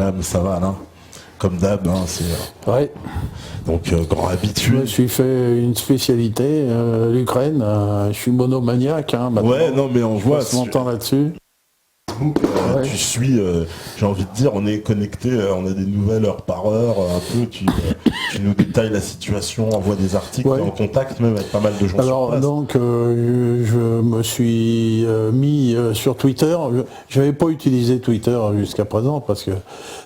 Jam, ça va, Alain? Comme d'hab, hein, c'est... Ouais. Donc, grand habitué. Je me suis fait une spécialité, l'Ukraine. Je suis monomaniaque, hein, maintenant. Ouais, non, mais on voit... Je passe mon temps là-dessus. Ouais. Tu suis, j'ai envie de dire, on est connecté, on a des nouvelles heure par heure, un peu, tu nous détailles la situation, envoie des articles, Ouais. en contact même avec pas mal de gens sur Alors place. donc je me suis mis sur Twitter. Je n'avais pas utilisé Twitter jusqu'à présent parce que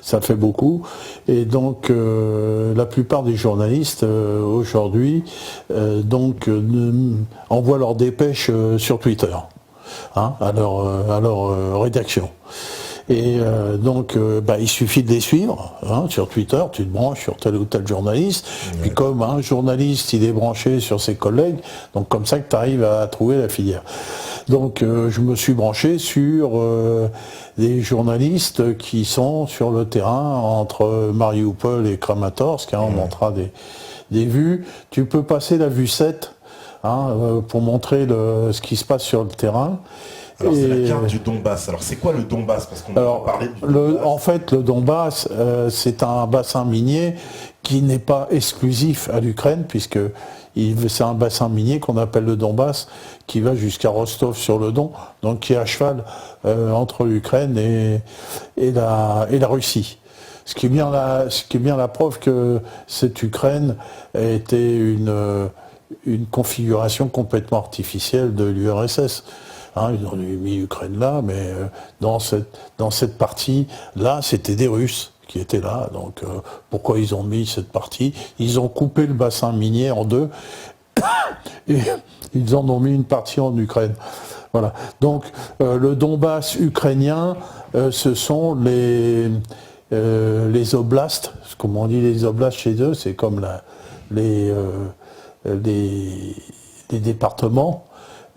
ça fait beaucoup. Et donc la plupart des journalistes aujourd'hui envoient leurs dépêches sur Twitter, hein, à leur rédaction. Et il suffit de les suivre, hein, sur Twitter, tu te branches sur tel ou tel journaliste, puis comme un journaliste il est branché sur ses collègues, donc comme ça que tu arrives à trouver la filière. Donc je me suis branché sur des journalistes qui sont sur le terrain entre Mariupol et Kramatorsk, hein, on montrera des vues. Tu peux passer la vue 7, hein, pour montrer ce qui se passe sur le terrain. Alors c'est la carte du Donbass. Alors c'est quoi le Donbass? Parce qu'on a parlé du Donbass. En fait, le Donbass, c'est un bassin minier qui n'est pas exclusif à l'Ukraine, puisque c'est un bassin minier qu'on appelle le Donbass, qui va jusqu'à Rostov-sur-le-Don, donc qui est à cheval entre l'Ukraine et la Russie. Ce qui est bien la preuve que cette Ukraine était une configuration complètement artificielle de l'URSS. Hein, ils ont mis l'Ukraine là, mais dans cette partie-là, c'était des Russes qui étaient là. Donc pourquoi ils ont mis cette partie? Ils ont coupé le bassin minier en deux et ils en ont mis une partie en Ukraine. Voilà. Donc le Donbass ukrainien, ce sont les oblasts. Comment on dit les oblasts chez eux? C'est comme les départements.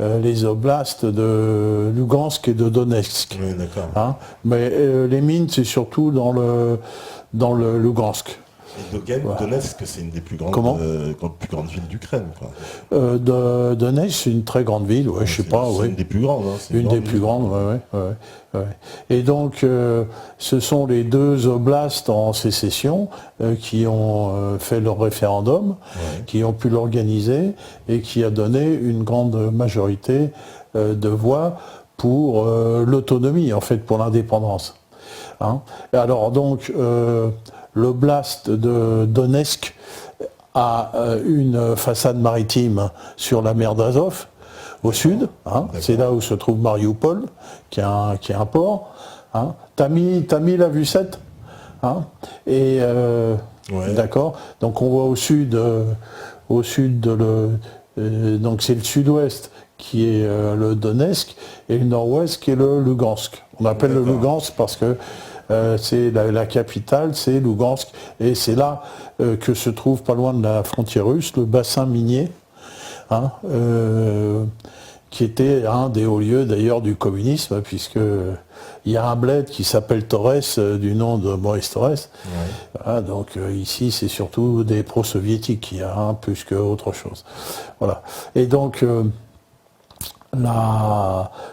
Les oblasts de Lugansk et de Donetsk. Oui, d'accord. Hein, mais les mines, c'est surtout dans le Lugansk. Et Donetsk, c'est une des plus grandes, plus grandes villes d'Ukraine. Donetsk, c'est une très grande ville, ouais, je sais pas. C'est une des plus grandes. Hein, une des plus grandes, ouais. Et donc, ce sont les deux oblasts en sécession qui ont fait leur référendum, qui ont pu l'organiser et qui a donné une grande majorité de voix pour l'autonomie, en fait, pour l'indépendance. Hein. Et alors donc, l'oblast de Donetsk a une façade maritime sur la mer d'Azov, au sud, hein, c'est là où se trouve Mariupol, qui est un port. Hein. T'as mis la vue 7, hein, et d'accord. Donc on voit au sud donc c'est le sud-ouest qui est le Donetsk et le nord-ouest qui est le Lugansk. On appelle le Lugansk parce que c'est la capitale, c'est Lugansk, et c'est là que se trouve, pas loin de la frontière russe, le bassin minier, hein, qui était un des hauts lieux d'ailleurs du communisme, puisque il y a un bled qui s'appelle Torres, du nom de Maurice Torres. Ouais. Voilà, donc ici c'est surtout des pro-soviétiques qu'il y a, hein, plus qu'autre chose. Voilà. Et donc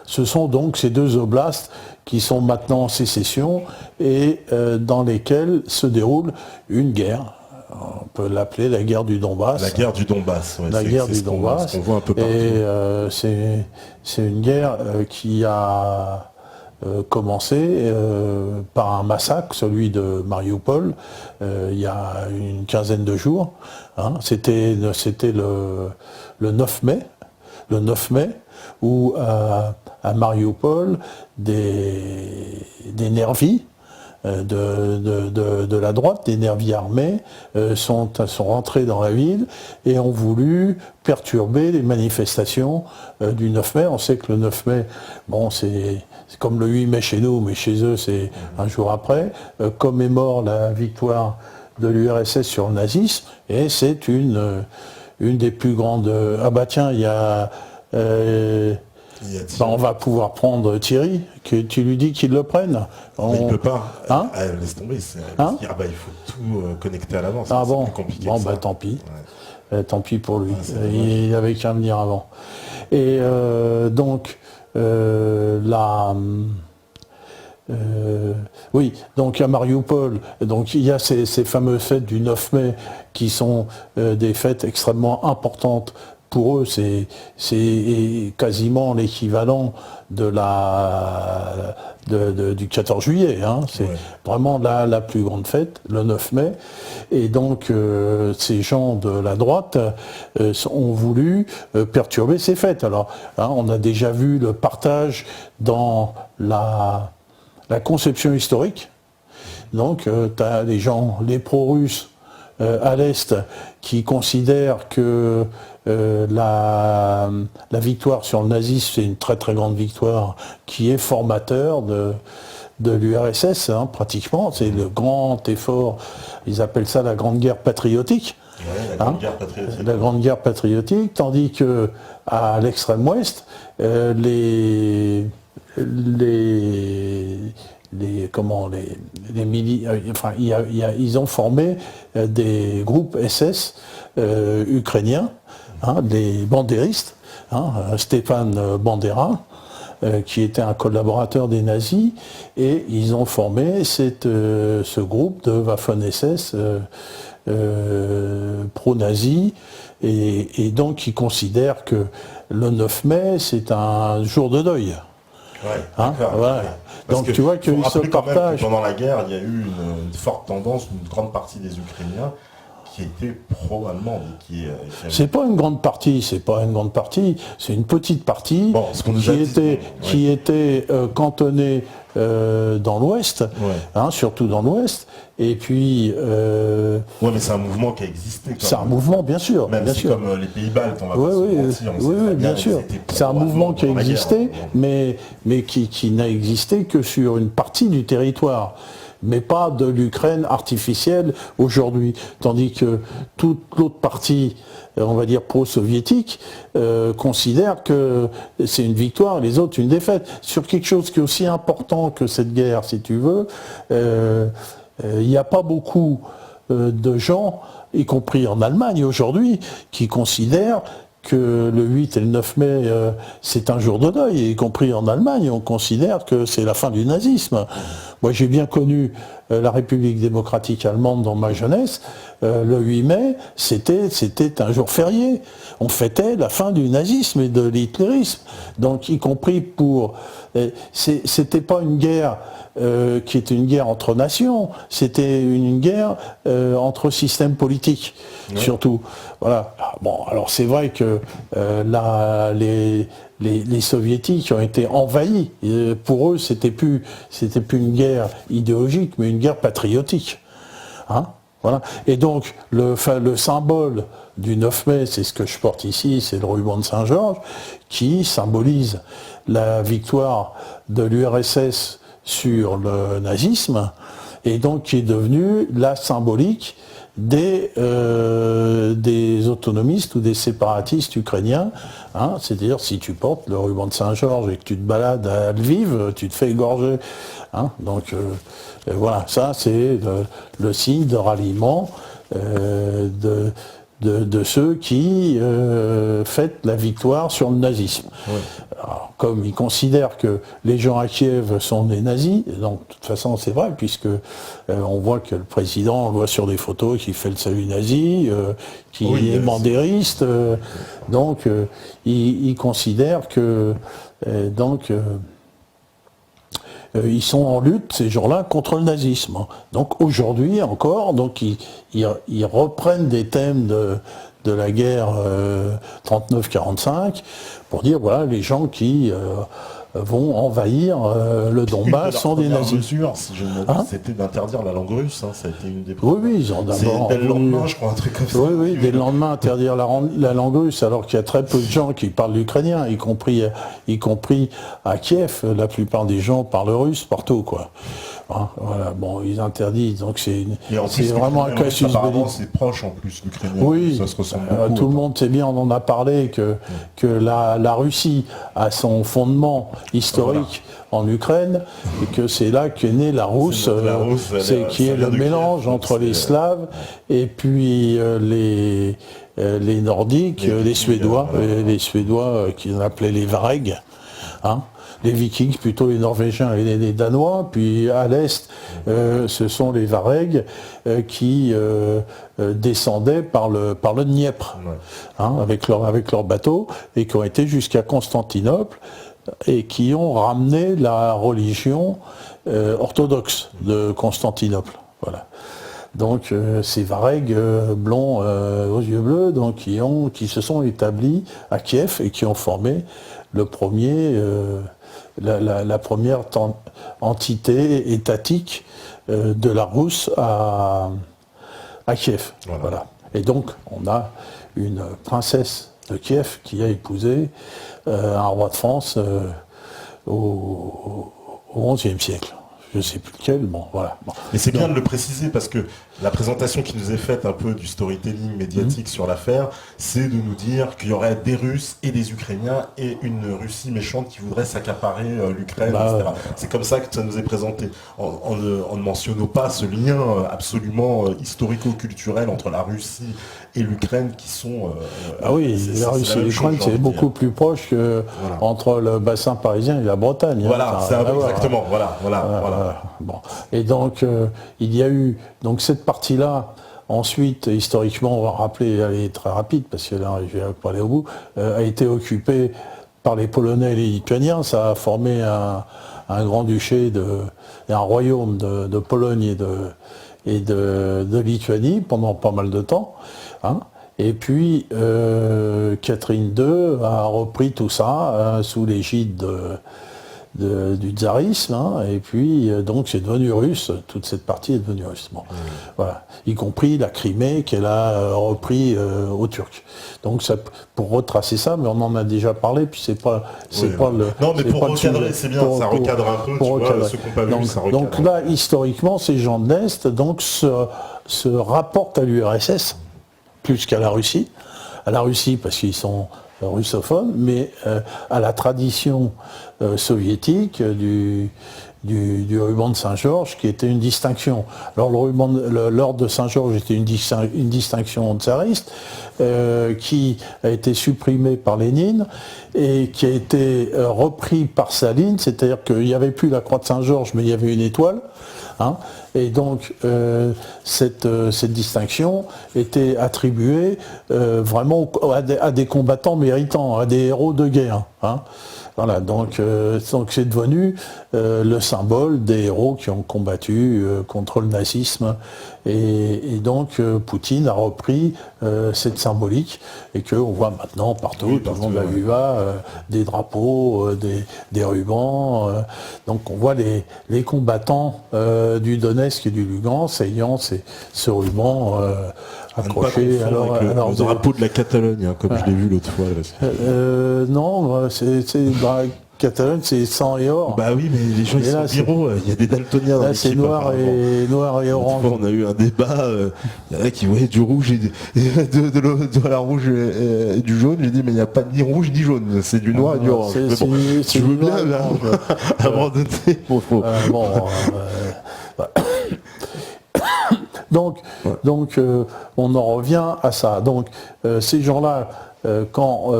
ce sont donc ces deux oblasts qui sont maintenant en sécession et dans lesquels se déroule une guerre. On peut l'appeler la guerre du Donbass. La guerre du Donbass, ouais, la guerre du Donbass. Ce qu'on voit un peu partout. Et c'est une guerre qui a commencé par un massacre, celui de Mariupol, il y a une quinzaine de jours. Hein. C'était le 9 mai. Le 9 mai, où à Mariupol, des nervis de la droite, des nervis armés, sont rentrés dans la ville et ont voulu perturber les manifestations du 9 mai. On sait que le 9 mai, bon, c'est comme le 8 mai chez nous, mais chez eux, c'est un jour après, commémore la victoire de l'URSS sur le nazisme, et c'est une des plus grandes... Ah bah tiens, il y a... on va pouvoir prendre Thierry, que tu lui dis qu'il le prenne. Mais il peut pas. Hein, laisse tomber. hein, il faut tout connecter à l'avance. Ah bon, plus compliqué bon que bah ça. tant pis. Ouais. Tant pis pour lui. Il avait qu'à venir avant. Et donc Oui, donc à Mariupol, donc il y a ces fameuses fêtes du 9 mai qui sont des fêtes extrêmement importantes. Pour eux, c'est quasiment l'équivalent du 14 juillet. Hein. C'est vraiment la plus grande fête, le 9 mai. Et donc, ces gens de la droite ont voulu perturber ces fêtes. Alors, hein, on a déjà vu le partage dans la conception historique. Donc, tu as les gens, les pro-russes à l'Est, qui considèrent que la victoire sur le nazisme, c'est une très très grande victoire qui est formateur de l'URSS, hein, pratiquement. C'est le grand effort, ils appellent ça la Grande Guerre patriotique. Ouais, la Grande Guerre patriotique. La Grande Guerre patriotique, tandis que à l'extrême ouest, ils ont formé des groupes SS ukrainiens, hein, des bandéristes, hein, Stéphane Bandera, qui était un collaborateur des nazis, et ils ont formé ce groupe de Waffen-SS pro-nazi, et donc ils considèrent que le 9 mai, c'est un jour de deuil. Ouais, hein, voilà. Donc tu vois qu'ils se partagent. Pendant la guerre, il y a eu une forte tendance, une grande partie des Ukrainiens qui était pro-allemande. C'est pas une grande partie, c'est une petite partie qui était cantonnée dans l'Ouest, hein, surtout dans l'Ouest. Et puis... Oui, mais c'est un mouvement qui a existé. C'est un mouvement, bien sûr. Même bien si sûr. Comme les Pays-Baltes, on va pas se mentir. Oui, bien sûr. C'est un mouvement qui a existé, mais qui n'a existé que sur une partie du territoire, mais pas de l'Ukraine artificielle aujourd'hui. Tandis que toute l'autre partie, on va dire pro-soviétique, considère que c'est une victoire, les autres une défaite. Sur quelque chose qui est aussi important que cette guerre, si tu veux, il n'y a pas beaucoup de gens, y compris en Allemagne aujourd'hui, qui considèrent que le 8 et le 9 mai, c'est un jour de deuil, y compris en Allemagne, on considère que c'est la fin du nazisme. Moi, j'ai bien connu la République démocratique allemande dans ma jeunesse. Le 8 mai, c'était un jour férié. On fêtait la fin du nazisme et de l'hitlérisme. Donc, y compris pour... c'était pas une guerre qui était une guerre entre nations, c'était une guerre entre systèmes politiques, surtout. Voilà. Bon, alors c'est vrai que les soviétiques ont été envahis. Pour eux, c'était plus une guerre idéologique, mais une guerre patriotique. Hein, voilà. Et donc, le symbole du 9 mai, c'est ce que je porte ici, c'est le ruban de Saint-Georges, qui symbolise la victoire de l'URSS sur le nazisme, et donc qui est devenu la symbolique des autonomistes ou des séparatistes ukrainiens. Hein, c'est-à-dire, si tu portes le ruban de Saint-Georges et que tu te balades à Lviv, tu te fais égorger. Hein, donc voilà, ça c'est le signe de ralliement de ceux qui fêtent la victoire sur le nazisme. Oui. Alors, comme ils considèrent que les gens à Kiev sont des nazis, donc de toute façon c'est vrai, puisque on voit que le président, on le voit sur des photos, qui fait le salut nazi, qui est bandériste, donc ils considèrent que ils sont en lutte ces jours-là contre le nazisme. Donc aujourd'hui encore, donc ils reprennent des thèmes de la guerre 39-45 pour dire voilà, les gens qui vont envahir le Donbass sont des nazis. Mesure, si je me trompe, c'était d'interdire la langue russe. Hein, ça a été une des premières. Oui, ils ont d'abord. Dès le lendemain, je crois, un truc comme ça. Oui, dès le lendemain, interdire la langue russe, alors qu'il y a très peu de gens qui parlent l'ukrainien, y compris à Kiev. La plupart des gens parlent russe partout, quoi. Hein, voilà, bon, ils interdisent, donc c'est vraiment un casus belli. C'est proche en plus l'ukrainien. Oui, ça se ressemble beaucoup. Tout le monde sait bien, on en a parlé, que la Russie a son fondement historique en Ukraine, et que c'est là qu'est née la Rousse, qui est le mélange entre les Slaves et puis les Nordiques, les Suédois, qu'ils appelaient les Varegs. Hein. les Vikings, plutôt les Norvégiens et les Danois, puis à l'est, ce sont les Varegs qui descendaient par le Dniepr, avec leur bateau, et qui ont été jusqu'à Constantinople, et qui ont ramené la religion orthodoxe de Constantinople. Voilà. Donc ces Varegs blonds aux yeux bleus, donc qui se sont établis à Kiev et qui ont formé le premier, la première entité étatique de la Rousse à Kiev. Voilà. Et donc on a une princesse de Kiev qui a épousé un roi de France au XIe siècle. Je ne sais plus lequel, bon voilà. Bon. Mais c'est bien de le préciser parce que la présentation qui nous est faite un peu du storytelling médiatique sur l'affaire, c'est de nous dire qu'il y aurait des Russes et des Ukrainiens et une Russie méchante qui voudrait s'accaparer l'Ukraine, etc. C'est comme ça que ça nous est présenté, en ne mentionnant pas ce lien absolument historico-culturel entre la Russie et l'Ukraine qui sont... ah oui, la Russie et l'Ukraine, c'est beaucoup plus proche que entre le bassin parisien et la Bretagne. Voilà, c'est exactement, voilà. Bon. Et donc, il y a eu donc cette partie-là. Ensuite, historiquement, on va rappeler, elle est très rapide, parce que là, je vais pas aller au bout, a été occupée par les Polonais et les Lituaniens. Ça a formé un grand-duché, un royaume de Pologne et de Lituanie pendant pas mal de temps. Et puis, Catherine II a repris tout ça sous l'égide du tsarisme, et puis donc c'est devenu russe, toute cette partie est devenue russe. Bon, voilà. Y compris la Crimée qu'elle a repris aux Turcs. Donc ça, pour retracer ça, mais on en a déjà parlé, puis c'est pas le... Non, mais pour recadrer, c'est bien, ça recadre un peu, tu vois, ce qu'on n'a pas vu, ça recadre. Donc là, historiquement, ces gens de l'Est donc, se rapportent à l'URSS, plus qu'à la Russie. À la Russie, parce qu'ils sont russophones, mais à la tradition soviétique du ruban de Saint-Georges, qui était une distinction. Alors l'ordre de Saint-Georges était une distinction tsariste qui a été supprimée par Lénine et qui a été repris par Staline, c'est-à-dire qu'il n'y avait plus la croix de Saint-Georges, mais il y avait une étoile. Et donc cette distinction était attribuée vraiment à des combattants méritants, à des héros de guerre. Voilà, donc c'est devenu le symbole des héros qui ont combattu contre le nazisme. Et donc Poutine a repris cette symbolique et qu'on voit maintenant partout, tout le monde a vu des drapeaux, des rubans. Donc on voit les combattants du Donetsk et du Lugansk ayant ce ruban accroché à leur le drapeau de la Catalogne, comme je l'ai vu l'autre fois. Non, c'est la Catalogne, c'est sang et or. Bah oui, mais les gens, ils sont bureaux, il y a des daltoniens dans là, c'est noir et orange. On a eu un débat, il y en a qui voyaient du rouge et de la rouge et du jaune. J'ai dit, mais il n'y a pas ni rouge ni jaune, c'est du noir et du orange. Tu veux bien, là, abandonner. Donc, on en revient à ça. Donc, ces gens-là, quand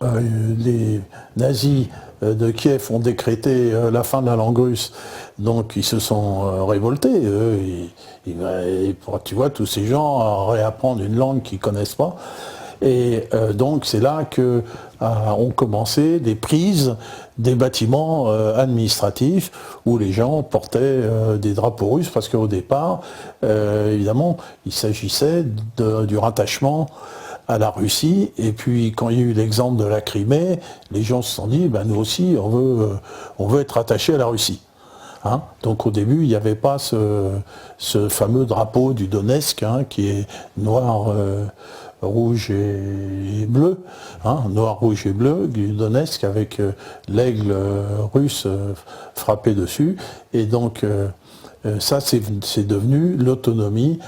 les nazis de Kiev ont décrété la fin de la langue russe, donc ils se sont révoltés. Tu vois, tous ces gens réapprendre une langue qu'ils ne connaissent pas. Et donc c'est là que ont commencé des prises des bâtiments administratifs où les gens portaient des drapeaux russes, parce qu'au départ, évidemment, il s'agissait du rattachement à la Russie. Et puis quand il y a eu l'exemple de la Crimée, les gens se sont dit, nous aussi, on veut être attachés à la Russie. Donc au début, il n'y avait pas ce fameux drapeau du Donetsk, qui est noir, rouge et bleu, noir, rouge et bleu, du Donetsk, avec l'aigle russe frappé dessus. Et donc ça, c'est devenu l'autonomie,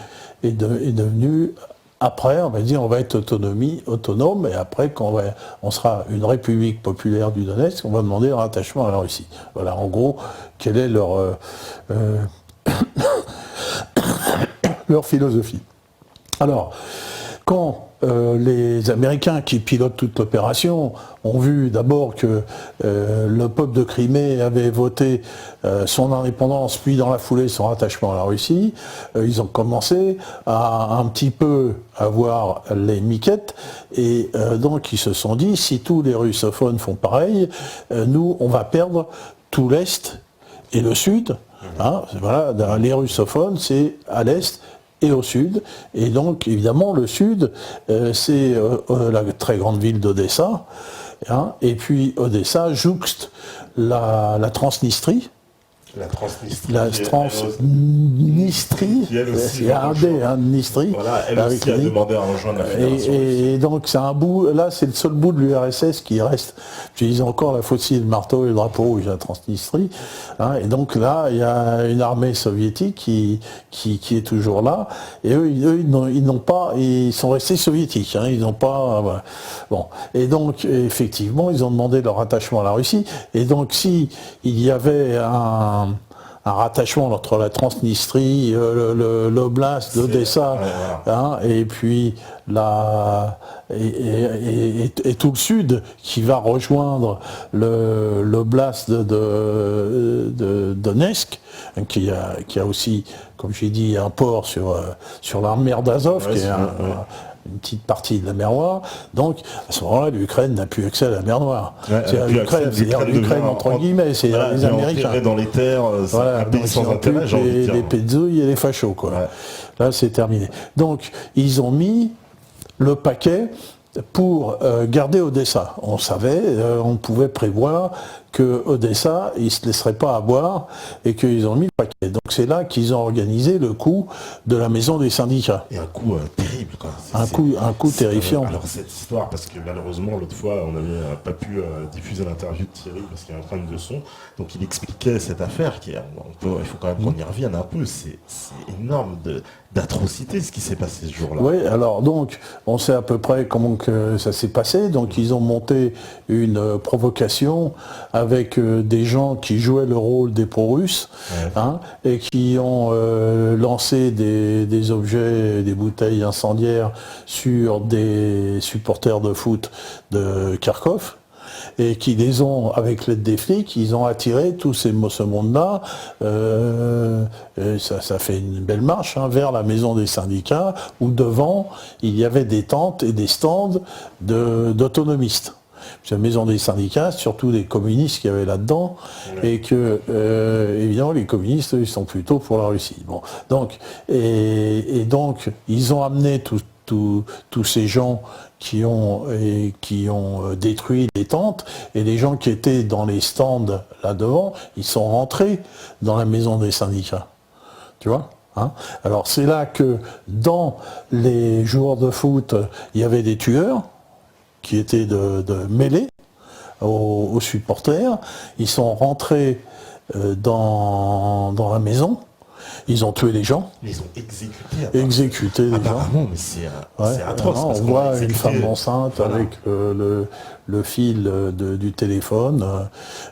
est devenu... Après, on va dire, on va être autonome, et après, quand on sera une république populaire du Donetsk, on va demander un rattachement à la Russie. Voilà, en gros, quelle est leur philosophie. Alors, quand les Américains qui pilotent toute l'opération ont vu d'abord que le peuple de Crimée avait voté son indépendance, puis dans la foulée son rattachement à la Russie, ils ont commencé à un petit peu avoir les miquettes, et donc ils se sont dit, si tous les russophones font pareil, nous on va perdre tout l'Est et le Sud. Hein, voilà, les russophones, c'est à l'Est et au sud, et donc évidemment le sud, c'est la très grande ville d'Odessa, hein, et puis Odessa jouxte la Transnistrie. La Transnistrie. Il y a un D, hein, Nistrie. Voilà, elle aussi a demandé à rejoindre la Fédération. Et donc c'est un bout, là c'est le seul bout de l'URSS qui reste. Je disais encore la faucille, le marteau et le drapeau rouge, la Transnistrie. Hein, et donc là, il y a une armée soviétique qui est toujours là. Et eux ils n'ont pas, ils sont restés soviétiques. Hein, ils n'ont pas. Voilà. Bon. Et donc effectivement, ils ont demandé leur attachement à la Russie. Et donc si il y avait un rattachement entre la Transnistrie, l'oblast d'Odessa, hein, et puis et tout le sud qui va rejoindre l'oblast de Donetsk, qui a aussi, comme j'ai dit, un port sur la mer d'Azov, qui est une petite partie de la mer Noire. Donc, à ce moment-là, l'Ukraine n'a plus accès à la mer Noire. C'est-à-dire l'Ukraine entre guillemets, c'est les Américains. Dans les terres, un pays sans intérêt, j'ai envie de dire. Les pezzouilles et les fachos, quoi. Ouais. Là, c'est terminé. Donc, ils ont mis le paquet pour garder Odessa. On savait, on pouvait prévoir que Odessa, ils ne se laisseraient pas avoir et qu'ils ont mis le paquet. Donc c'est là qu'ils ont organisé le coup de la maison des syndicats. Et un coup terrible, quoi. Un coup terrifiant. Alors cette histoire, parce que malheureusement l'autre fois on n'avait pas pu diffuser l'interview de Thierry parce qu'il y a un problème de son. Donc il expliquait cette affaire qui, il faut quand même qu'on y revienne un peu. C'est énorme d'atrocité ce qui s'est passé ce jour-là. Oui, alors donc on sait à peu près comment que ça s'est passé. Donc ils ont monté une provocation avec des gens qui jouaient le rôle des pro-russes, hein, et qui ont lancé des objets, des bouteilles incendiaires sur des supporters de foot de Kharkov, et qui les ont, avec l'aide des flics, ils ont attiré tout ce monde-là, ça fait une belle marche, hein, vers la maison des syndicats, où devant, il y avait des tentes et des stands d'autonomistes. La maison des syndicats, surtout des communistes qui avaient là-dedans, et que, évidemment, les communistes, ils sont plutôt pour la Russie. Bon, donc, et donc, ils ont amené tous ces gens qui ont détruit les tentes, et les gens qui étaient dans les stands là-devant, ils sont rentrés dans la maison des syndicats. Tu vois ? Hein ? Alors, c'est là que, dans les joueurs de foot, il y avait des tueurs, qui étaient de mêlés aux supporters. Ils sont rentrés dans la maison, ils ont tué les gens. Ils ont exécuté les gens. Apparemment, mais c'est atroce. On voit une femme enceinte avec le fil du téléphone,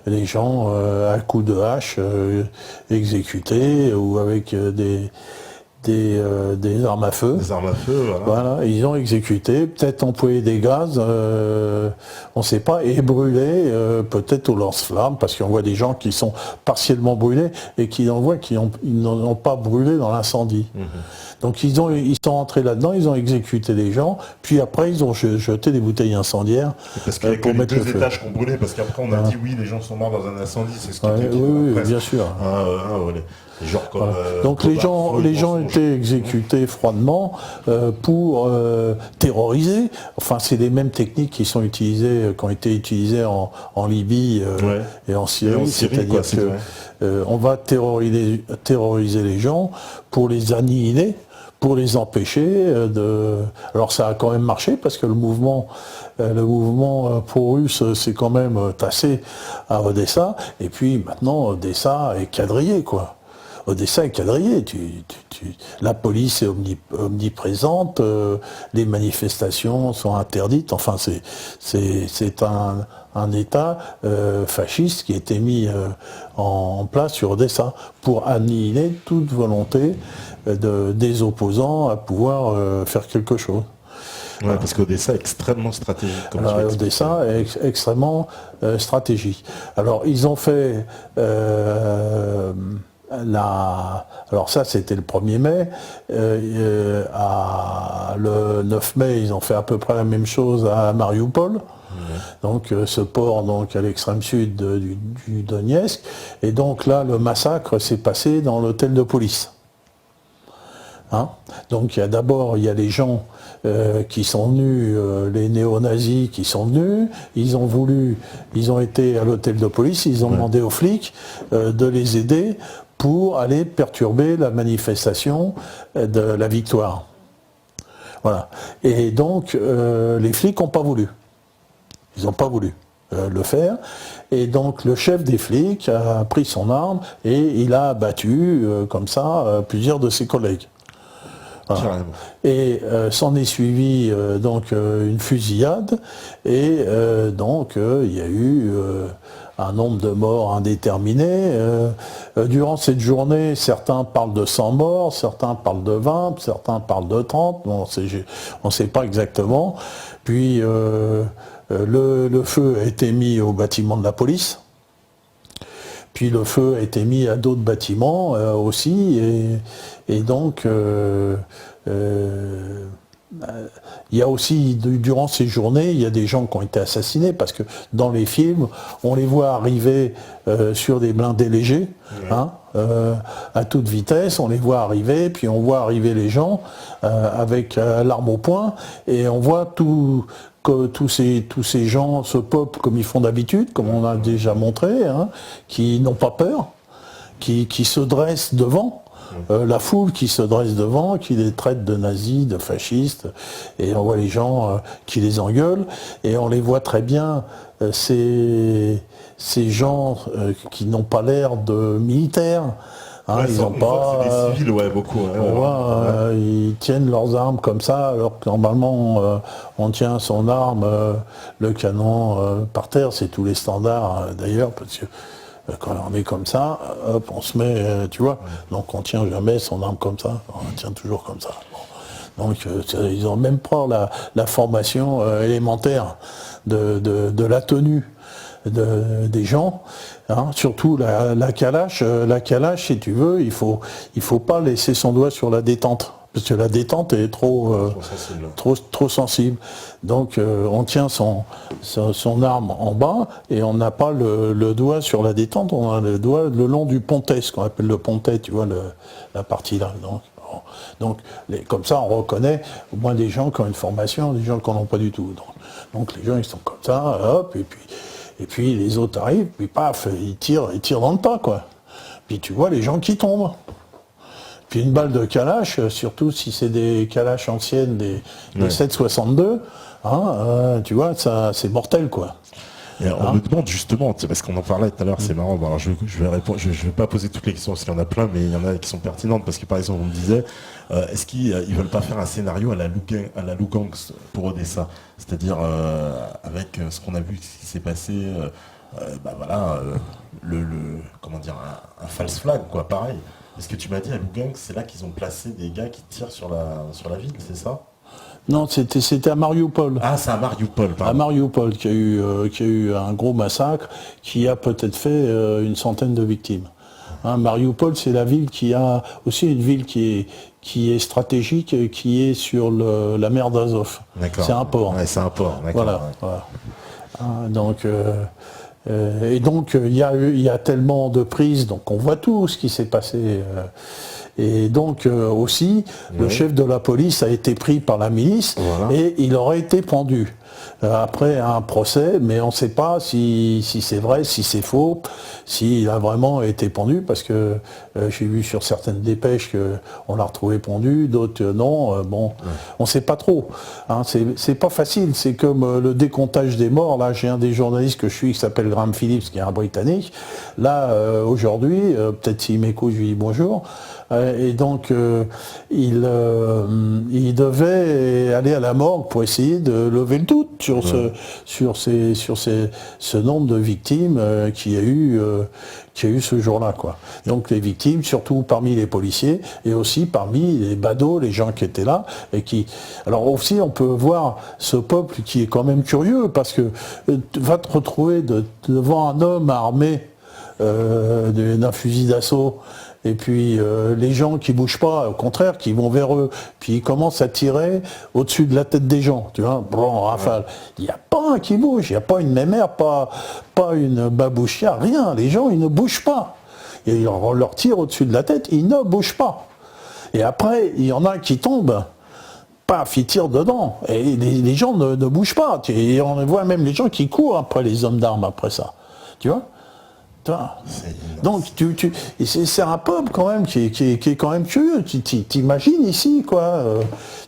les gens à coups de hache exécutés, ou avec des armes à feu. Des armes à feu, voilà. Ils ont exécuté, peut-être employé des gaz, on ne sait pas, et brûlé, peut-être au lance-flammes, parce qu'on voit des gens qui sont partiellement brûlés et qui n'ont pas brûlé dans l'incendie. Donc ils sont rentrés là-dedans, ils ont exécuté des gens, puis après ils ont jeté des bouteilles incendiaires. Parce qu'il y a que les deux étages qui ont brûlé, parce qu'après on a dit oui, les gens sont morts dans un incendie, c'est ce qui est oui, bien sûr. Genre comme, donc les gens étaient exécutés froidement pour terroriser. Enfin, c'est les mêmes techniques qui ont été utilisées en Libye et en Syrie. C'est-à-dire qu'on va terroriser les gens pour les annihiler, pour les empêcher de... Alors ça a quand même marché, parce que le mouvement pro-russe s'est quand même tassé à Odessa, et puis maintenant Odessa est quadrillé, quoi. Odessa est quadrillé, la police est omniprésente, les manifestations sont interdites, enfin c'est un État fasciste qui a été mis en place sur Odessa pour annihiler toute volonté des opposants à pouvoir faire quelque chose. Ouais, parce qu'Odessa est extrêmement stratégique. Comme Alors, Odessa est extrêmement stratégique. Alors, ils ont fait alors ça, c'était le 1er mai. Le 9 mai, ils ont fait à peu près la même chose à Mariupol. Donc ce port donc, à l'extrême sud du Donetsk. Et donc là, le massacre s'est passé dans l'hôtel de police. Hein, donc il y a les gens qui sont venus, les néo-nazis qui sont venus, ils ont été à l'hôtel de police, ils ont demandé aux flics de les aider pour aller perturber la manifestation de la victoire. Voilà. Et donc les flics n'ont pas voulu. Ils n'ont pas voulu le faire. Et donc le chef des flics a pris son arme et il a abattu comme ça plusieurs de ses collègues. Voilà. Et s'en est suivi donc une fusillade et donc il y a eu un nombre de morts indéterminé. Durant cette journée, certains parlent de 100 morts, certains parlent de 20, certains parlent de 30, bon, on ne sait pas exactement. Puis le feu a été mis au bâtiment de la police. Puis le feu a été mis à d'autres bâtiments aussi. Et donc, il y a aussi, durant ces journées, il y a des gens qui ont été assassinés parce que dans les films, on les voit arriver sur des blindés légers, hein, à toute vitesse, on les voit arriver, puis on voit arriver les gens avec l'arme au poing, et on voit tous ces gens, ce peuple, comme ils font d'habitude, comme on a déjà montré, hein, qui n'ont pas peur, qui se dressent devant. La foule qui se dresse devant, qui les traite de nazis, de fascistes, et on voit les gens qui les engueulent, et on les voit très bien, ces gens qui n'ont pas l'air de militaires. Hein, ils n'ont pas. C'est des civils, beaucoup. Ils tiennent leurs armes comme ça, alors que normalement on tient son arme, le canon par terre, c'est tous les standards d'ailleurs, parce que quand on est comme ça, hop, on se met, tu vois, donc on tient jamais son arme comme ça, on tient toujours comme ça. Bon. Donc ils ont même pas la formation élémentaire de la tenue des gens, hein. Surtout la calache, si tu veux, il faut pas laisser son doigt sur la détente. Parce que la détente est trop sensible. Donc on tient son arme en bas et on n'a pas le doigt sur la détente, on a le doigt le long du pontet, ce qu'on appelle le pontet, tu vois, la partie là. Donc comme ça on reconnaît au moins des gens qui ont une formation, des gens qui n'en ont pas du tout. Donc les gens ils sont comme ça, hop, et puis les autres arrivent, puis paf, ils tirent dans le tas, quoi. Puis tu vois les gens qui tombent. Puis une balle de Kalash, surtout si c'est des Kalash anciennes, des 7,62, hein, tu vois, ça c'est mortel, quoi. Et on me demande justement, parce qu'on en parlait tout à l'heure, c'est marrant, bon, alors je vais répondre, je vais pas poser toutes les questions parce qu'il y en a plein, mais il y en a qui sont pertinentes, parce que par exemple on me disait, est-ce qu'ils veulent pas faire un scénario à la Lugansk pour Odessa, c'est-à-dire avec ce qu'on a vu, ce qui s'est passé, comment dire, un false flag, quoi, pareil. Est-ce que tu m'as dit à Lugansk, c'est là qu'ils ont placé des gars qui tirent sur la ville, c'est ça? Non, c'était à Mariupol. Ah, c'est à Mariupol, pardon. À Mariupol qu'il y a eu un gros massacre qui a peut-être fait une centaine de victimes. Hein, Mariupol, c'est la ville qui a aussi une ville qui est stratégique, qui est sur la mer d'Azov. D'accord. C'est un port. Ouais, c'est un port, d'accord. Voilà. Hein, donc il y a tellement de prises, donc on voit tout ce qui s'est passé. Et donc aussi, le chef de la police a été pris par la milice et il aurait été pendu. Après un procès, mais on ne sait pas si c'est vrai, si c'est faux, s'il a vraiment été pendu, parce que j'ai vu sur certaines dépêches qu'on l'a retrouvé pendu, d'autres non. On ne sait pas trop. Hein, c'est pas facile, c'est comme le décomptage des morts. Là, j'ai un des journalistes que je suis qui s'appelle Graham Phillips, qui est un Britannique. Là, aujourd'hui, peut-être s'il m'écoute, je lui dis bonjour. Et donc, il devait aller à la morgue pour essayer de lever le doute. sur ce nombre de victimes qu'il y a eu ce jour-là, quoi. Donc les victimes, surtout parmi les policiers et aussi parmi les badauds, les gens qui étaient là et qui. Alors aussi, on peut voir ce peuple qui est quand même curieux parce que va te retrouver devant un homme armé d'un fusil d'assaut. Et puis les gens qui bougent pas, au contraire, qui vont vers eux, puis ils commencent à tirer au-dessus de la tête des gens, tu vois, bon, rafale. Il n'y a pas un qui bouge, il n'y a pas une mémère, pas une babouchia, rien. Les gens, ils ne bougent pas. Et on leur tire au-dessus de la tête, ils ne bougent pas. Et après, il y en a qui tombent, paf, ils tirent dedans. Et les gens ne bougent pas. Et on voit même les gens qui courent après les hommes d'armes après ça. Tu vois ? Donc c'est un peuple quand même qui est quand même curieux. T'imagines ici quoi,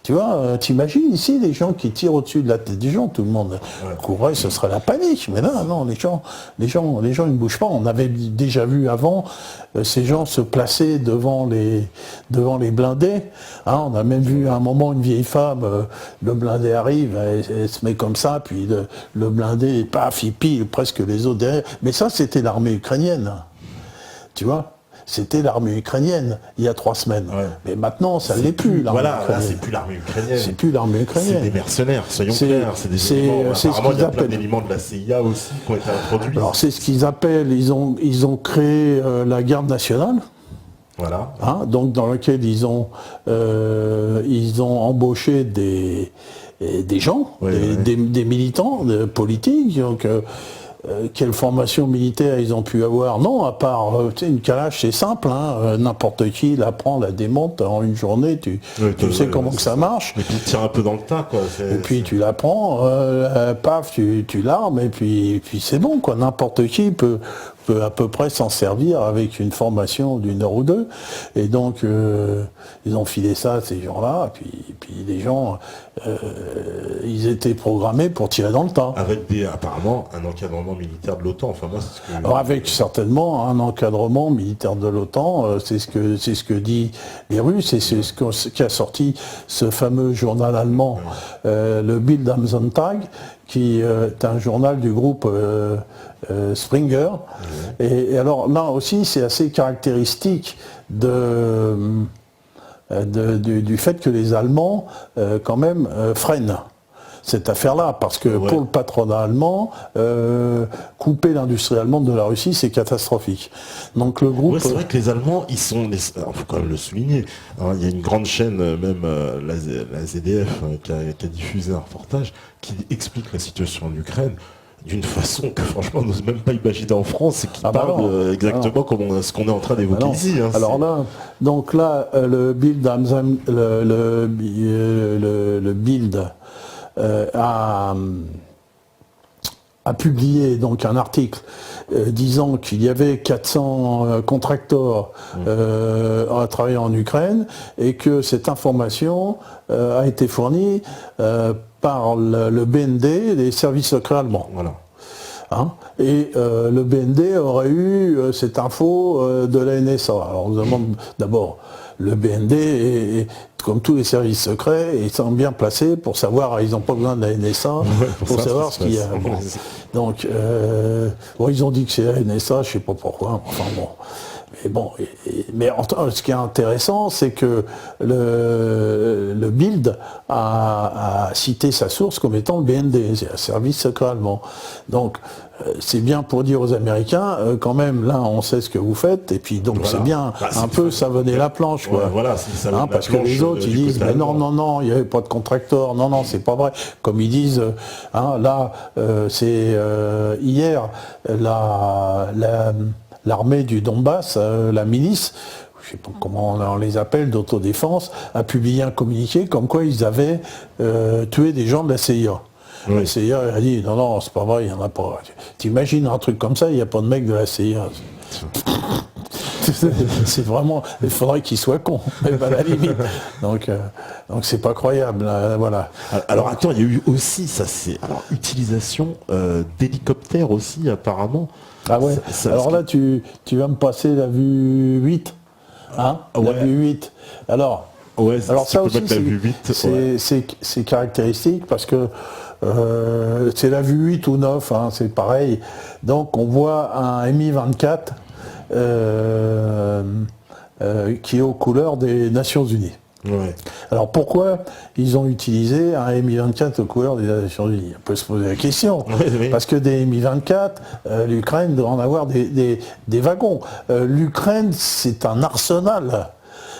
tu vois, t'imagines ici les gens qui tirent au-dessus de la tête des gens, tout le monde courrait, ce serait la panique. Mais là non, les gens ils ne bougent pas. On avait déjà vu avant ces gens se placer devant les blindés. Hein, on a même vu à un moment une vieille femme, le blindé arrive, elle se met comme ça, puis le blindé, paf, il pile presque les autres derrière. Mais ça c'était l'armée ukrainienne. Tu vois, c'était l'armée ukrainienne il y a 3 semaines. Ouais. Mais maintenant, ça ne l'est plus. Voilà, là, c'est plus l'armée ukrainienne. C'est plus l'armée ukrainienne. C'est des mercenaires, soyons clairs. C'est des éléments. Apparemment, il y a plein d'éléments de la CIA aussi qui ont été introduits. Alors, c'est ce qu'ils appellent, ils ont créé la garde nationale. Voilà. Hein, donc, dans lequel ils ont embauché des gens, des militants politiques. Donc, quelle formation militaire ils ont pu avoir? Non, à part une calache, c'est simple, hein, n'importe qui la prend, la démonte en une journée, tu sais comment que ça marche. Et puis tu tires un peu dans le tas, quoi. Et puis tu la prends, paf, tu l'armes, et puis c'est bon, quoi. N'importe qui peut à peu près s'en servir avec une formation d'1 heure ou 2. Et donc ils ont filé ça à ces gens-là, et puis les gens ils étaient programmés pour tirer dans le tas. Avec apparemment un encadrement militaire de l'OTAN. Enfin, moi, c'est ce que... Alors avec certainement un encadrement militaire de l'OTAN, c'est ce que dit les Russes, et c'est ce qu'a sorti ce fameux journal allemand, le Bild am Sonntag, qui est un journal du groupe Springer. Et alors là aussi, c'est assez caractéristique du fait que les Allemands, quand même, freinent cette affaire-là, parce que pour le patronat allemand, couper l'industrie allemande de la Russie, c'est catastrophique. Donc le groupe... c'est vrai que les Allemands, il faut quand même le souligner, hein, il y a une grande chaîne, même la ZDF, qui a diffusé un reportage, qui explique la situation en Ukraine d'une façon que franchement on n'ose même pas imaginer en France, et qui parle exactement comme ce qu'on est en train d'évoquer ici. Hein, alors là, donc là, le Bild a publié donc un article disant qu'il y avait 400 contracteurs à travailler en Ukraine, et que cette information a été fournie par le BND, les services secrets allemands. Voilà. Hein, et le BND aurait eu cette info de la NSA. Alors on se demande d'abord, le BND est, comme tous les services secrets, ils sont bien placés pour savoir, ils n'ont pas besoin de la NSA pour savoir ce qu'il y a. Bon. Donc, ils ont dit que c'est la NSA, je ne sais pas pourquoi, enfin bon. Mais bon, mais ce qui est intéressant, c'est que le Bild a cité sa source comme étant le BND, c'est un service secret allemand. Donc, c'est bien pour dire aux Américains, quand même, là, on sait ce que vous faites, et puis donc c'est bien, savonner la planche, quoi. Voilà, parce que les autres, ils disent, mais non, il n'y avait pas de contracteur, non, c'est pas vrai. Comme ils disent, c'est hier, l'armée du Donbass, la milice, je ne sais pas comment on les appelle, d'autodéfense, a publié un communiqué comme quoi ils avaient tué des gens de la CIA. Oui. La CIA a dit non, c'est pas vrai, il n'y en a pas. T'imagines un truc comme ça, il n'y a pas de mec de la CIA. C'est vraiment, il faudrait qu'il soit con, même à la limite. Donc c'est pas croyable, voilà. Alors attends, il y a eu aussi, utilisation d'hélicoptères aussi, apparemment. Ah ouais. Alors là, tu vas me passer la vue 8. Hein, la vue 8. Alors, Ouais, Alors si ça tu peux aussi, mettre la vue 8, ouais. c'est caractéristique parce que c'est la vue 8 ou 9, hein, c'est pareil. Donc on voit un Mi-24 qui est aux couleurs des Nations Unies. Ouais. Alors pourquoi ils ont utilisé un Mi-24 aux couleurs des Nations Unies? On peut se poser la question. Oui. Parce que des Mi-24, l'Ukraine doit en avoir des wagons. L'Ukraine, c'est un arsenal.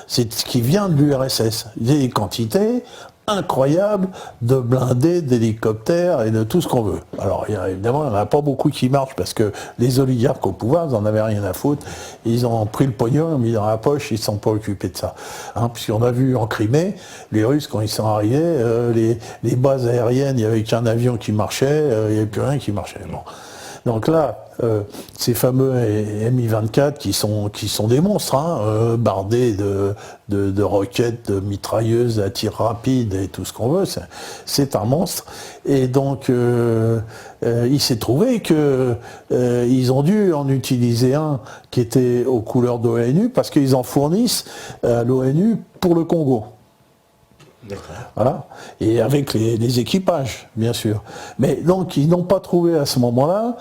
C'est ce qui vient de l'URSS. Il y a des quantités incroyables de blindés, d'hélicoptères et de tout ce qu'on veut. Alors évidemment, il n'y en a pas beaucoup qui marchent parce que les oligarques au pouvoir, ils n'en avaient rien à foutre. Ils ont pris le pognon, ils l'ont mis dans la poche, ils ne sont pas occupés de ça. Puisqu'on a vu en Crimée, les Russes, quand ils sont arrivés, les bases aériennes, il n'y avait qu'un avion qui marchait, il n'y avait plus rien qui marchait. Bon. Donc là, ces fameux Mi-24 qui sont des monstres, bardés de roquettes, de mitrailleuses à tir rapide et tout ce qu'on veut, c'est un monstre. Et donc, il s'est trouvé que ils ont dû en utiliser un qui était aux couleurs de l'ONU parce qu'ils en fournissent à l'ONU pour le Congo. Voilà. Et avec les équipages, bien sûr. Mais donc, ils n'ont pas trouvé à ce moment-là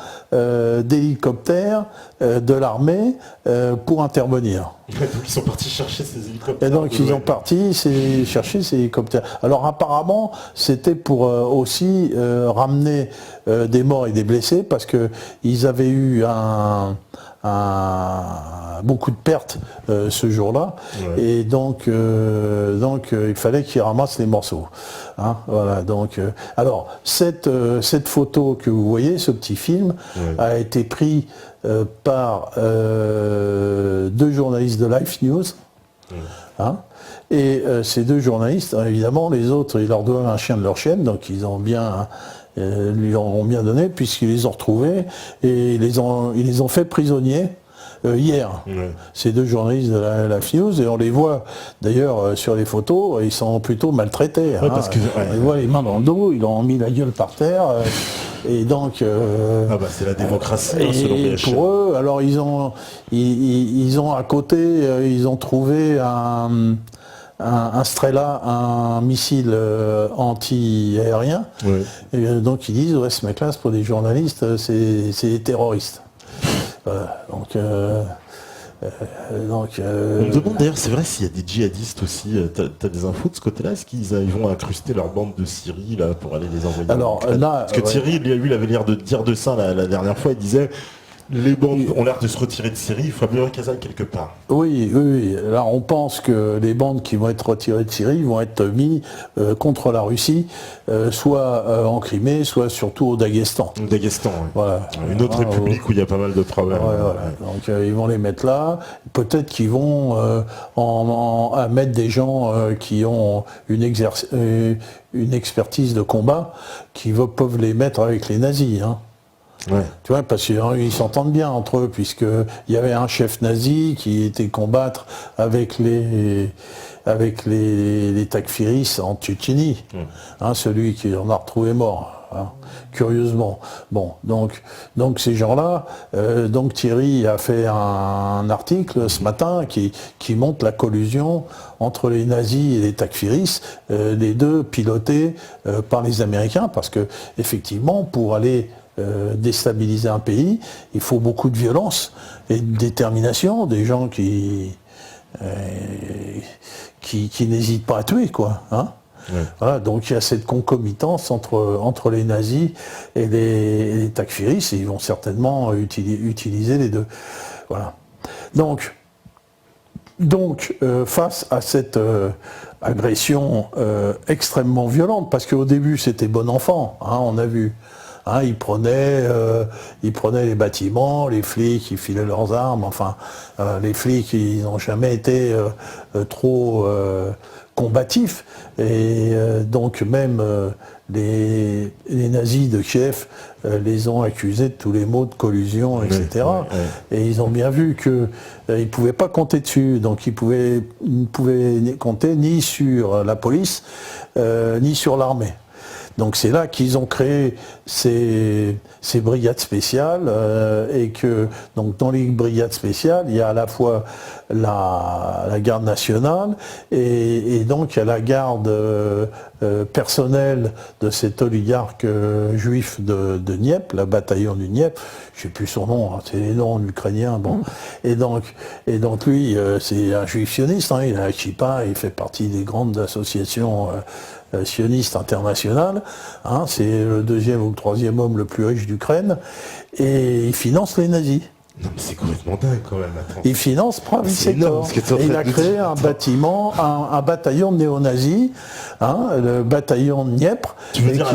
d'hélicoptères de l'armée pour intervenir. Donc, ils sont partis chercher ces hélicoptères. Et donc, ils ont parti chercher ces hélicoptères. Alors, apparemment, c'était pour aussi ramener des morts et des blessés, parce qu'ils avaient eu beaucoup de pertes ce jour-là, ouais. Et donc il fallait qu'ils ramassent les morceaux. Voilà. Donc, alors cette photo que vous voyez, ce petit film, ouais, a été pris par 2 journalistes de Life News. Ouais. Et ces 2 journalistes, évidemment, les autres, ils leur donnent un chien de leur chaîne, donc ils ont bien lui ont bien donné, puisqu'ils les ont retrouvés et ils les ont fait prisonniers hier. Ouais. Ces 2 journalistes de la News, et on les voit d'ailleurs sur les photos, ils sont plutôt maltraités. Ouais, parce que, on les voit les mains dans le dos, ils ont mis la gueule par terre. Et donc, c'est la démocratie, selon et PH. Pour eux, alors ils ont à côté, ils ont trouvé un Strela, un missile anti-aérien. Ouais. Et donc ils disent, ouais, ce mec-là, c'est pour des journalistes, c'est des terroristes. Voilà. Donc, on me demande d'ailleurs, c'est vrai, s'il y a des djihadistes aussi, t'as des infos de ce côté-là? Est-ce qu'ils vont incruster leur bande de Syrie là, pour aller les envoyer? Alors, là, parce que Thierry, lui, il avait l'air de dire de ça la dernière fois, il disait... Les bandes ont l'air de se retirer de Syrie, il faut mieux qu'elles aillent quelque part. Oui. Là, on pense que les bandes qui vont être retirées de Syrie vont être mises contre la Russie, soit en Crimée, soit surtout au Daghestan. Au Daghestan, oui. Voilà. Une autre république où il y a pas mal de problèmes. Ouais. Donc ils vont les mettre là. Peut-être qu'ils vont mettre des gens qui ont une expertise de combat, qui peuvent les mettre avec les nazis. Ouais. Tu vois, parce qu'ils s'entendent bien entre eux, puisqu'il y avait un chef nazi qui était combattre avec les takfiris en Tchétchénie, celui qui en a retrouvé mort, curieusement. Bon, donc ces gens-là, donc Thierry a fait un article ce matin qui montre la collusion entre les nazis et les takfiris, les deux pilotés par les Américains, parce que effectivement, pour aller déstabiliser un pays, il faut beaucoup de violence et de détermination, des gens qui n'hésitent pas à tuer, quoi. Ouais. Voilà, donc il y a cette concomitance entre les nazis et les takfiris, et ils vont certainement utiliser les deux. Voilà. Donc face à cette agression extrêmement violente, parce qu'au début c'était bon enfant, on a vu. Ils prenaient les bâtiments, les flics, ils filaient leurs armes, les flics, ils n'ont jamais été trop combatifs, et donc même les nazis de Kiev les ont accusés de tous les maux de collusion, etc. Ouais. Et ils ont bien vu qu'ils ne pouvaient pas compter dessus, donc ils ne pouvaient compter ni sur la police, ni sur l'armée. Donc c'est là qu'ils ont créé ces brigades spéciales et que donc dans les brigades spéciales, il y a à la fois la garde nationale et donc il y a la garde personnelle de cet oligarque juif de Dniepr, la bataillon du Dniepr, je sais plus son nom, hein, c'est les noms ukrainiens, bon. Et donc lui, c'est un juif sioniste, hein, il a un kippa, il fait partie des grandes associations sionistes internationales, hein, c'est le deuxième ou le troisième homme le plus riche d'Ukraine, et il finance les nazis. Non mais c'est complètement dingue quand même, attends. Il finance Pravi Sector. Et il a créé un bâtiment, un bataillon de néo-nazis, hein, le bataillon de Dniepr. Tu veux dire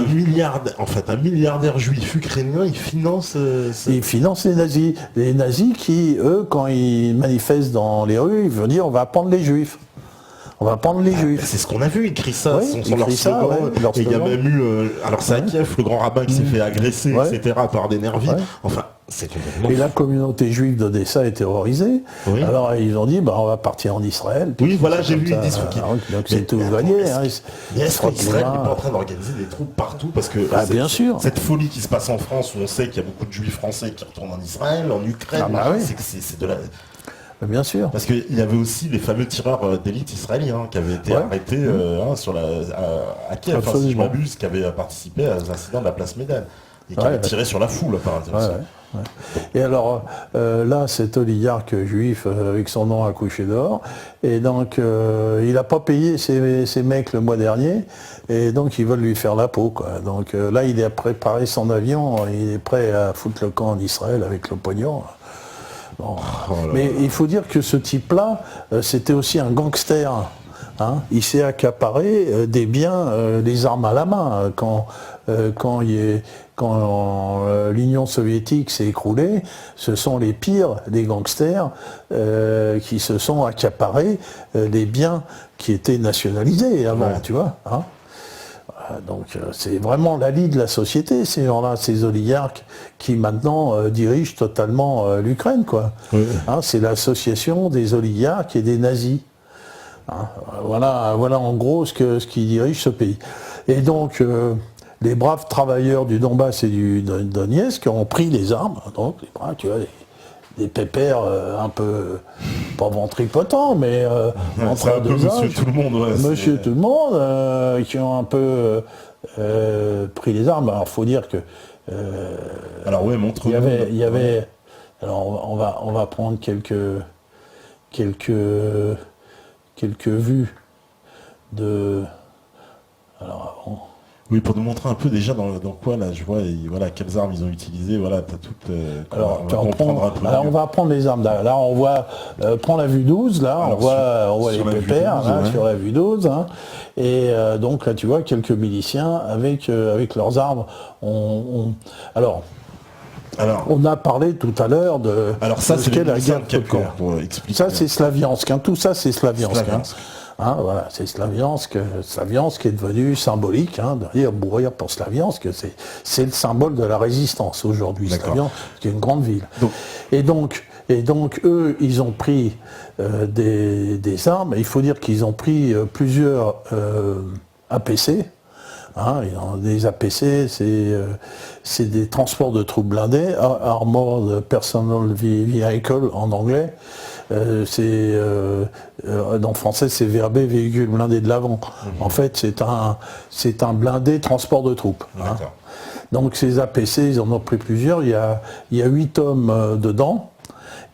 un milliardaire juif ukrainien, il finance... Il finance les nazis. Les nazis qui, eux, quand ils manifestent dans les rues, ils veulent dire on va prendre les juifs. On va prendre les juifs. C'est ce qu'on a vu, il crie ça, oui, son leur slogan. Ouais, et il y a même eu, alors c'est à Kiev, le grand rabbin qui s'est fait agresser, etc., par des nervis. Ouais. Enfin, c'est complètement... Et la communauté juive d'Odessa est terrorisée. Oui. Alors ils ont dit, on va partir en Israël. Oui, voilà, j'ai vu, ils disent... Donc c'est tout gagné. Est-ce qu'Israël n'est pas en train d'organiser des troupes partout? Parce que bien sûr. Cette folie qui se passe en France, où on sait qu'il y a beaucoup de juifs français qui retournent en Israël, en Ukraine, c'est de la... Bien sûr. Parce qu'il y avait aussi les fameux tireurs d'élite israéliens qui avaient été arrêtés à Kiev, si je m'abuse, qui avaient participé à l'incident de la place Médane et qui avaient tiré sur la foule, apparemment. Et alors là, cet oligarque juif avec son nom accouché d'or, et donc il n'a pas payé ses mecs le mois dernier, et donc ils veulent lui faire la peau, quoi. Donc là, il a préparé son avion, il est prêt à foutre le camp en Israël avec le pognon. Bon. Mais il faut dire que ce type-là, c'était aussi un gangster. Hein. Il s'est accaparé des biens, des armes à la main. Quand l'Union soviétique s'est écroulée, ce sont les pires des gangsters qui se sont accaparés des biens qui étaient nationalisés avant, tu vois. Hein. Donc c'est vraiment l'allié de la société, ces gens-là, ces oligarques qui maintenant dirigent totalement l'Ukraine, quoi. Oui. Hein, c'est l'association des oligarques et des nazis. Hein, voilà en gros ce qui dirige ce pays. Et donc les braves travailleurs du Donbass et du Donetsk ont pris les armes, donc les braves, tu vois, des pépères un peu, pas ventripotents, mais entre un peu monsieur tout le monde. Monsieur tout le monde, qui ont un peu pris les armes. Alors il faut dire que... alors ouais, montre-nous. Il y avait alors on va prendre quelques vues de... Alors avant... Oui, pour nous montrer un peu déjà dans quoi, là, je vois, voilà, quelles armes ils ont utilisées, voilà, t'as toutes... alors, on va prendre les armes. Là, on voit, prends la vue 12, là, alors, on voit les pépères, 12, là, sur la vue 12, hein, et donc là, tu vois, quelques miliciens avec leurs armes. Alors, on a parlé tout à l'heure de... Alors ça, c'est la guerre populaire. Pour expliquer. Ça, c'est Slaviansk, hein, tout ça, c'est Slaviansk. Hein, voilà, c'est Slaviansk qui est devenu symbolique, hein, de dire bourrir pour Slaviansk, c'est le symbole de la résistance aujourd'hui, Slaviansk, qui est une grande ville. Et donc eux, ils ont pris des armes, et il faut dire qu'ils ont pris plusieurs APC. Hein, des APC, c'est des transports de troupes blindées, Armored Personal Vehicle en anglais. En français, c'est verbé véhicule blindé de l'avant. En fait, c'est un blindé transport de troupes. Hein. Donc ces APC, ils en ont pris plusieurs. Il y a 8 hommes dedans.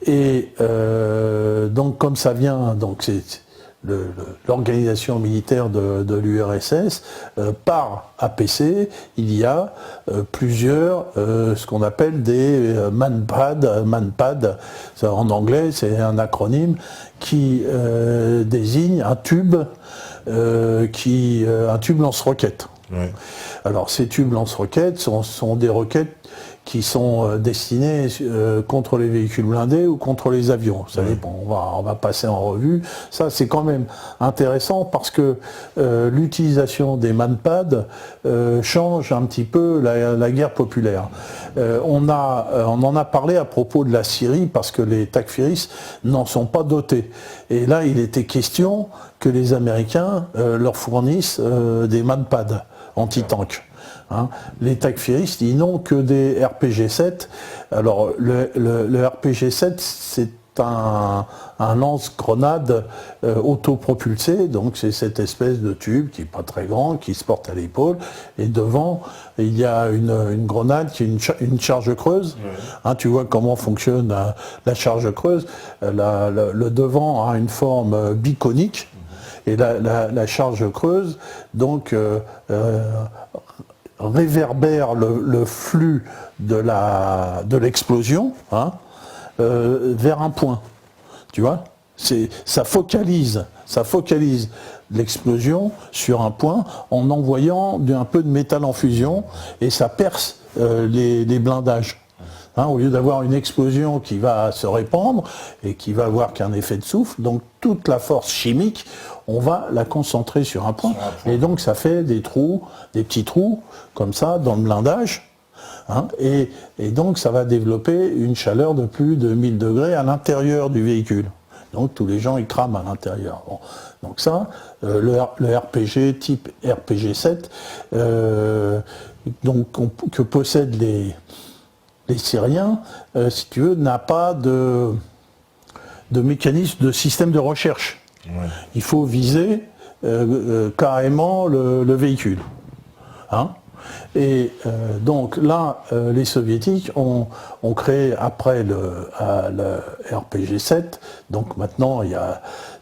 Et donc comme ça vient, donc c'est l'organisation militaire de l'URSS, par APC, il y a plusieurs, ce qu'on appelle des manpad, en anglais c'est un acronyme qui désigne un tube, un tube lance-roquettes. Ouais. Alors ces tubes lance-roquettes sont des roquettes qui sont destinés contre les véhicules blindés ou contre les avions. Vous savez, bon, on va passer en revue. Ça, c'est quand même intéressant parce que l'utilisation des manpads change un petit peu la guerre populaire. On en a parlé à propos de la Syrie parce que les Takfiris n'en sont pas dotés. Et là, il était question que les Américains leur fournissent des manpads anti-tank. Hein. Les takfiristes, ils n'ont que des RPG-7. Alors, le RPG-7, c'est un lance-grenade autopropulsé, donc c'est cette espèce de tube qui n'est pas très grand, qui se porte à l'épaule, et devant, il y a une grenade qui est une charge creuse. Ouais. Hein, tu vois comment fonctionne la charge creuse. Le devant a une forme biconique, et la charge creuse, donc, réverbère le flux de l'explosion, hein, vers un point, tu vois, ça focalise l'explosion sur un point en envoyant un peu de métal en fusion et ça perce les blindages. Hein, au lieu d'avoir une explosion qui va se répandre et qui va avoir qu'un effet de souffle, donc toute la force chimique, on va la concentrer sur un point. Et donc ça fait des petits trous comme ça dans le blindage. Hein, et donc ça va développer une chaleur de plus de 1000 degrés à l'intérieur du véhicule. Donc tous les gens ils crament à l'intérieur. Bon. Donc ça, le RPG type RPG-7, que possèdent les Syriens, si tu veux, n'a pas de mécanisme de système de recherche. Ouais. Il faut viser carrément le véhicule. Hein. Et donc là, les soviétiques ont créé après le RPG-7, donc maintenant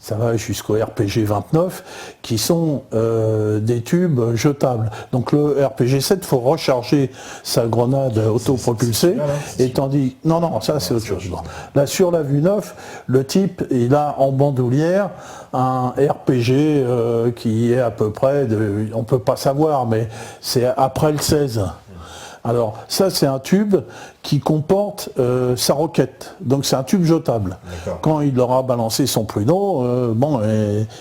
ça va jusqu'au RPG-29, qui sont des tubes jetables. Donc le RPG-7, il faut recharger sa grenade autopropulsée, et tandis... Non, ça c'est autre chose. Là, sur la Vue 9, le type, il a en bandoulière un RPG qui est à peu près, on ne peut pas savoir, mais c'est après le 16. Alors ça c'est un tube qui comporte sa roquette, donc c'est un tube jetable. Quand il aura balancé son pruneau,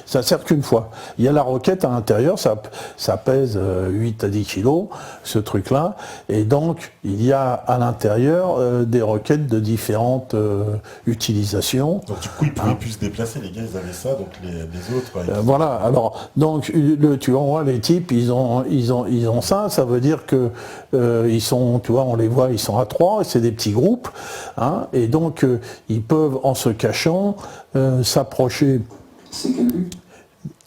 ça sert qu'une fois. Il y a la roquette à l'intérieur, ça pèse 8 à 10 kilos, ce truc-là, et donc il y a à l'intérieur des roquettes de différentes utilisations. Donc du coup ils pouvaient plus se déplacer, les gars ils avaient ça, donc les autres... voilà, alors donc tu vois les types, ils ont ça veut dire que ils sont, tu vois, on les voit, ils sont à 3, c'est des petits groupes, hein, et donc ils peuvent, en se cachant, s'approcher. C'est quelle vue ?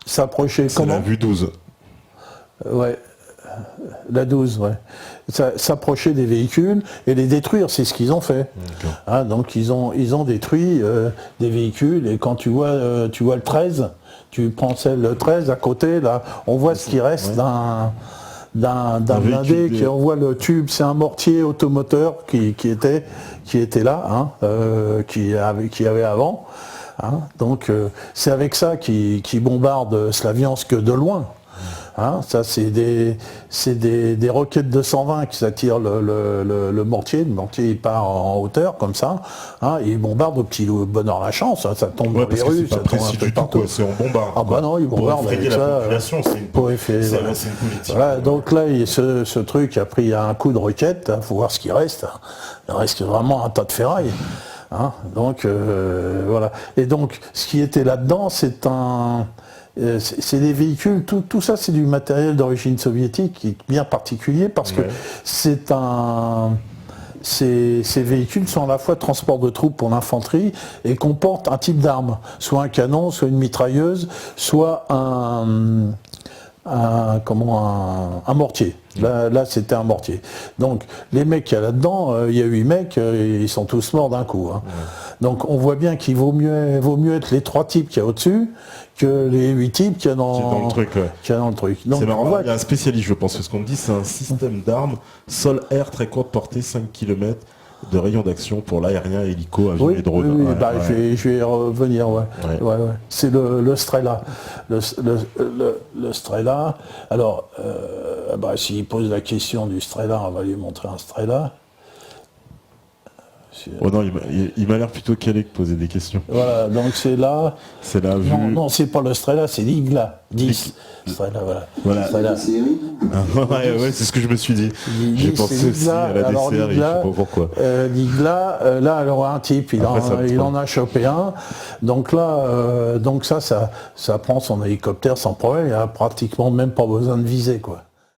S'approcher comment ? C'est la vue 12. Ouais, la 12, ouais. S'approcher des véhicules et les détruire, c'est ce qu'ils ont fait. Hein, donc ils ont détruit des véhicules, et quand tu vois le 13, tu prends le 13 à côté, là, on voit ce qui reste d'un blindé qui envoie le tube, c'est un mortier automoteur qui était là, hein, qui avait avant. Hein, donc c'est avec ça qu'ils bombardent Slaviansk de loin. Hein, ça c'est des roquettes de 120 qui s'attirent le mortier. Le mortier il part en hauteur comme ça, hein, et il bombarde au petit bonheur la chance. Hein, ça tombe dans les rues, ça tombe un peu partout. C'est on bombarde. Ah bah non, il bombarde avec ça. C'est une politique. Voilà, donc là, ce truc a pris un coup de roquette. Faut voir ce qui reste. Il reste vraiment un tas de ferraille. Hein, donc voilà. Et donc, ce qui était là-dedans, c'est des véhicules, tout ça c'est du matériel d'origine soviétique qui est bien particulier parce que ces véhicules sont à la fois transport de troupes pour l'infanterie et comportent un type d'arme, soit un canon, soit une mitrailleuse, soit un mortier. Là c'était un mortier. Donc les mecs qu'il y a là-dedans, il y a 8 mecs, ils sont tous morts d'un coup. Hein. Donc on voit bien qu'il vaut mieux être les 3 types qu'il y a au-dessus que les 8 types qu'il y a dans le truc. Donc, c'est marrant, il y a un spécialiste, je pense, ce qu'on me dit, c'est un système d'armes sol-air très courte portée, 5 km de rayon d'action pour l'aérien, hélico, avion et drone. Oui, je vais y revenir, ouais. C'est le Strela. Le Strela. Alors, s'il pose la question du Strela, on va lui montrer un Strela. Oh non, il m'a l'air plutôt calé que poser des questions. Voilà, donc c'est là. C'est la vue. Non, c'est pas le Strela, c'est l'Igla 10. Strela, voilà. Strela. Ouais, c'est ce que je me suis dit. J'ai pensé aussi à la DCR, je sais pas pourquoi. L'Igla, là, alors un type, il en a chopé un. Donc là, ça prend son hélicoptère sans problème. Il n'y a pratiquement même pas besoin de viser, quoi.